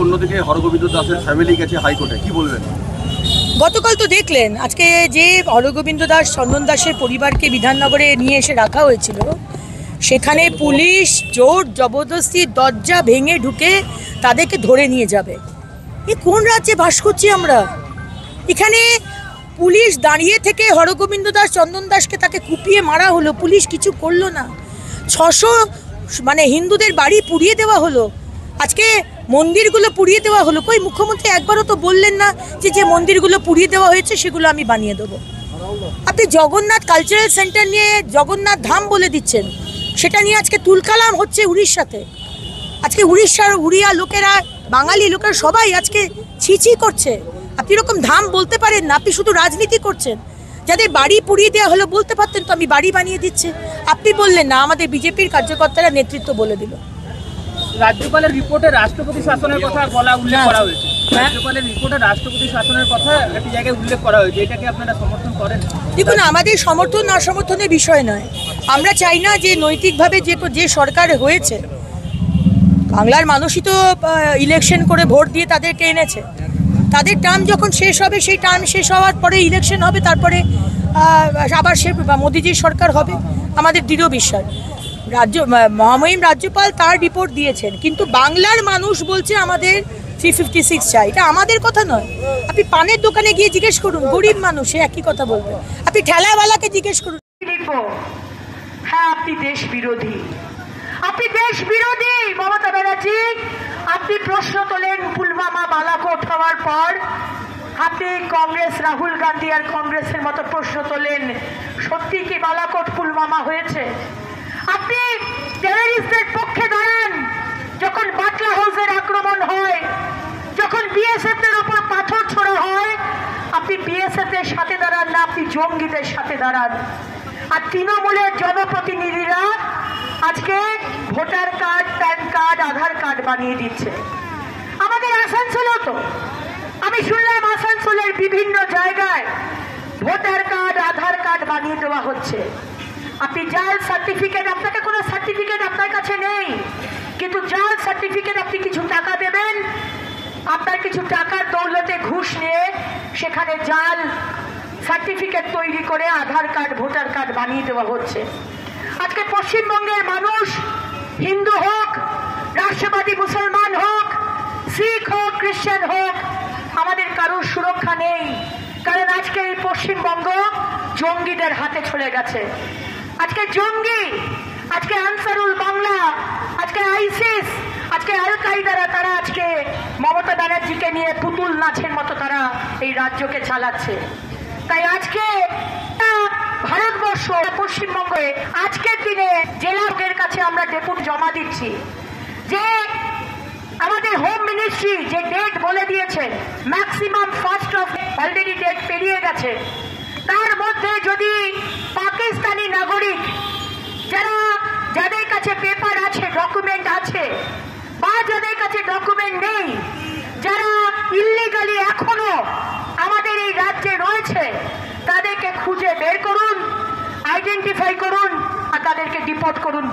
অন্যদিকে হরগোবিন্দ দাসের ফ্যামিলি গেছে হাইকোর্টে, কি বলবেন? গতকাল তো দেখলেন, আজকে যে হরগোবিন্দ দাস চন্দন দাসের পরিবারকে বিধাননগরে নিয়ে এসে রাখা হয়েছিল, সেখানে পুলিশ জোর জবরদস্তি দরজা ভেঙে ঢুকে তাদেরকে ধরে নিয়ে যাবে। এ কোন রাজ্যে বাস করছি আমরা? এখানে পুলিশ দাঁড়িয়ে থেকে হরগোবিন্দ দাস চন্দন দাসকে তাকে কুপিয়ে মারা হলো, পুলিশ কিছু করলো না। 600 হিন্দুদের বাড়ি পুড়িয়ে দেওয়া হলো, আজকে মন্দিরগুলো পুড়িয়ে দেওয়া হলো। কই মুখ্যমন্ত্রী একবারও তো বললেন না যে মন্দিরগুলো পুড়িয়ে দেওয়া হয়েছে সেগুলো আমি বানিয়ে দেবো। আপনি জগন্নাথ কালচারাল সেন্টার নিয়ে জগন্নাথ ধাম বলে দিচ্ছেন, সেটা নিয়ে আজকে তুলকালাম হচ্ছে উড়িষ্যাতে। আজকে উড়িষ্যার উড়িয়া লোকেরা, বাঙালি লোকেরা সবাই আজকে ছিছি করছে। আপনি এরকম ধাম বলতে পারেন না, আপনি শুধু রাজনীতি করছেন। যাদের বাড়ি পুড়িয়ে দেওয়া হলো বলতে পারতেন তো আমি বাড়ি বানিয়ে দিচ্ছি, আপনি বললেন না, আমাদের বিজেপির কার্যকর্তারা নেতৃত্ব বলে দিল। রাজ্যপালের রিপোর্টে রাষ্ট্রপতি শাসনের কথা উল্লেখ করা হয়েছে। রাজ্যপালের রিপোর্টে রাষ্ট্রপতি শাসনের কথা একটি জায়গায় উল্লেখ করা হয়েছে, এটাকে আপনারা সমর্থন করেন? দেখুন, আমাদের সমর্থন না সমর্থনের বিষয় নয়। আমরা চাই না যে নৈতিকভাবে যে সরকার হয়েছে, বাংলার মানুষই তো ইলেকশন করে ভোট দিয়ে তাদেরকে এনেছে। তাদের টার্ম যখন শেষ হবে, সেই টার্ম শেষ হওয়ার পরে ইলেকশন হবে, তারপরে আবার সে মোদিজির সরকার হবে, আমাদের দৃঢ় বিশ্বাস। মহামহিম রাজ্যপাল তার রিপোর্ট দিয়েছেন, কিন্তু বাংলার মানুষ বলছে আমাদের 356 চাই। এটা আমাদের কথা নয়। আপনি পানের দোকানে গিয়ে জিজ্ঞেস করুন, গরিব মানুষ সে একই কথা বলবে। আপনি ঠেলাওয়ালাকে জিজ্ঞেস করুন। হ্যাঁ, আপনি দেশ বিরোধী, আপনি দেশ বিরোধী মমতা ব্যানার্জি। আপনি প্রশ্ন তোলেন পুলওয়ামা বালাকোট হওয়ার পর, আপনি কংগ্রেস, রাহুল গান্ধী আর কংগ্রেসের মতো প্রশ্ন তোলেন সত্যি কি বালাকোট পুলওয়ামা হয়েছে? আপনি টেররিস্টদের পক্ষে দাঁড়ান যখন বাটলা হাউসের আক্রমণ হয়, যখন বিএসএফ এর উপর পাথর ছোড়া হয়, আপনি বিএসএফ এর সাথে দাঁড়ান না, আপনি জঙ্গিদের সাথে দাঁড়ান। আর তৃণমূলের জনপ্রতিনিধিরা আজকে ভোটার কার্ড, প্যান কার্ড, আধার কার্ড বানিয়ে দিচ্ছে। আমাদের আসানসোলেও তো আমি শুনলাম আসানসোলের বিভিন্ন জায়গায় ভোটার কার্ড, আধার কার্ড বানিয়ে দেওয়া হচ্ছে। আপনি জাল সার্টিফিকেট, আপনাকে কোনো সার্টিফিকেট আপনার কাছে নেই, কিন্তু জাল সার্টিফিকেট আপনি কিছু টাকা দেবেন, আপনার কিছু টাকার দৌলতে ঘুষ নিয়ে সেখানে জাল সার্টিফিকেট তৈরি করে আধার কার্ড, ভোটার কার্ড বানিয়ে দেওয়া হচ্ছে। আজকে পশ্চিমবঙ্গের মানুষ, হিন্দু হোক, রাষ্ট্রবাদী মুসলমান হোক, শিখ হোক, খ্রিস্টান হোক, আমাদের কারোর সুরক্ষা নেই। কারণ আজকে এই পশ্চিমবঙ্গ জঙ্গিদের হাতে চলে গেছে। আজকে জঙ্গি, আজকে আনসারুল বাংলা, আজকে আইসিস, আজকে আল কায়দারা, তারা আজকে মমতা ব্যানার্জিকে নিয়ে পুতুল নাচের মতো তারা এই রাজ্যকে চালাচ্ছে। তাই আজকে ভারতবর্ষ, পশ্চিমবঙ্গে আজকের দিনে জেলার কাছে আমরা ডেপুট জমা দিচ্ছি যে আমাদের হোম মিনিস্ট্রি যে ডেট বলে দিয়েছে, ম্যাক্সিমাম 1 অলরেডি ডেট পেরিয়ে গেছে। তার মধ্যে যদি পাকিস্তানি নাগরিক যাদের কাছে পেপার আছে, ডকুমেন্ট আছে, বা যাদের কাছে ডকুমেন্ট নেই, যারা ইল্লিগালি এখনো আমাদের এই রাজ্যে রয়েছে, তাদেরকে খুঁজে বের করুন, আইডেন্টিফাই করুন আর তাদেরকে ডিপোর্ট করুন।